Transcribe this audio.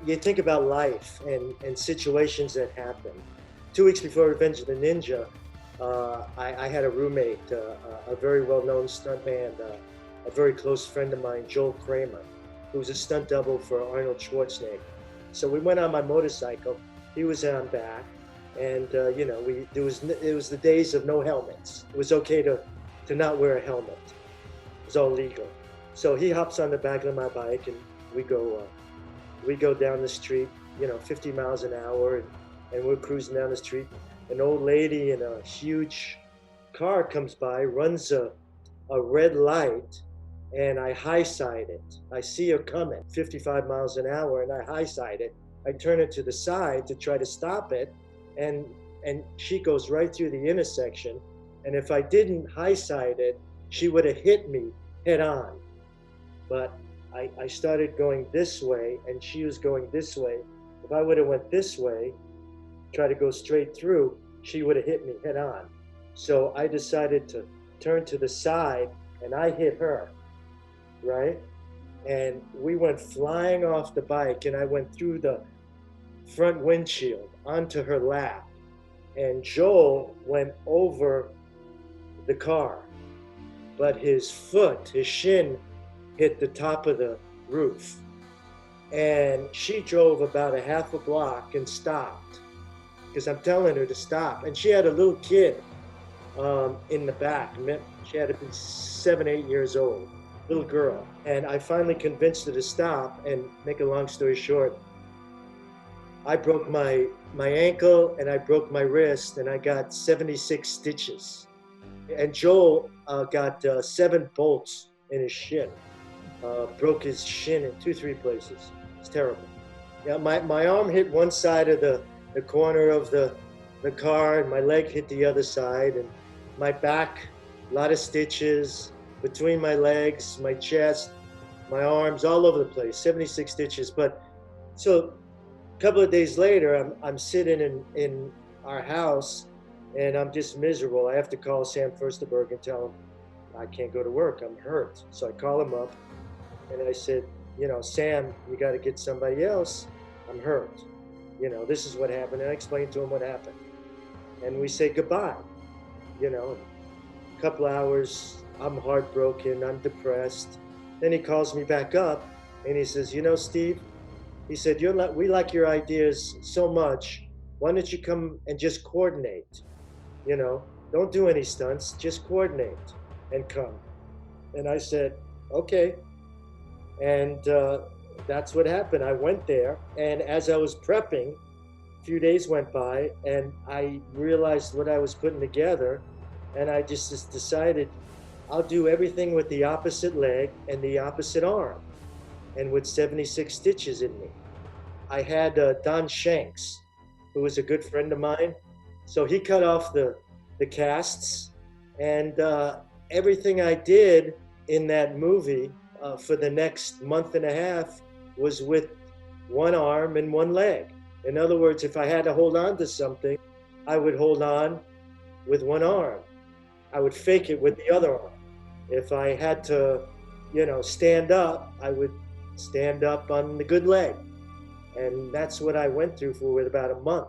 you think about life and situations that happen. 2 weeks before Revenge of the Ninja, I had a roommate, a very well-known stuntman, a very close friend of mine, Joel Kramer, who was a stunt double for Arnold Schwarzenegger. So we went on my motorcycle. He was on back, and it was the days of no helmets. It was okay to not wear a helmet. It was all legal. So he hops on the back of my bike, and we go we go down the street, 50 miles an hour, and we're cruising down the street. An old lady in a huge car comes by, runs a red light, and I high side it. I see her coming 55 miles an hour, and I high side it. I turn it to the side to try to stop it, and she goes right through the intersection. And if I didn't high side it, she would have hit me head on. But I started going this way, and she was going this way. If I would have went this way, try to go straight through, she would have hit me head on. So I decided to turn to the side, and I hit her, right? And we went flying off the bike, and I went through the front windshield onto her lap. And Joel went over the car, but his foot, his shin, hit the top of the roof. And she drove about a half a block and stopped, because I'm telling her to stop. And she had a little kid in the back. She had to be 7, 8 years old, little girl. And I finally convinced her to stop. And make a long story short, I broke my ankle, and I broke my wrist, and I got 76 stitches. And Joel got 7 bolts in his shin. Broke his shin in 2, 3 places. It's terrible. Yeah, my arm hit one side of the corner of the car, and my leg hit the other side, and my back, a lot of stitches between my legs, my chest, my arms, all over the place, 76 stitches. But so a couple of days later, I'm sitting in our house, and I'm just miserable. I have to call Sam Furstenberg and tell him I can't go to work. I'm hurt. So I call him up, and I said, Sam, you got to get somebody else. I'm hurt. This is what happened. And I explained to him what happened. And we say goodbye. A couple hours, I'm heartbroken, I'm depressed. Then he calls me back up, and he says, Steve, he said, we like your ideas so much. Why don't you come and just coordinate? Don't do any stunts, just coordinate and come. And I said, okay. And that's what happened. I went there, and as I was prepping, a few days went by, and I realized what I was putting together, and I just decided I'll do everything with the opposite leg and the opposite arm, and with 76 stitches in me. I had Don Shanks, who was a good friend of mine, so he cut off the casts, and everything I did in that movie for the next month and a half was with one arm and one leg. In other words, if I had to hold on to something, I would hold on with one arm. I would fake it with the other arm. If I had to, stand up, I would stand up on the good leg. And that's what I went through for about a month.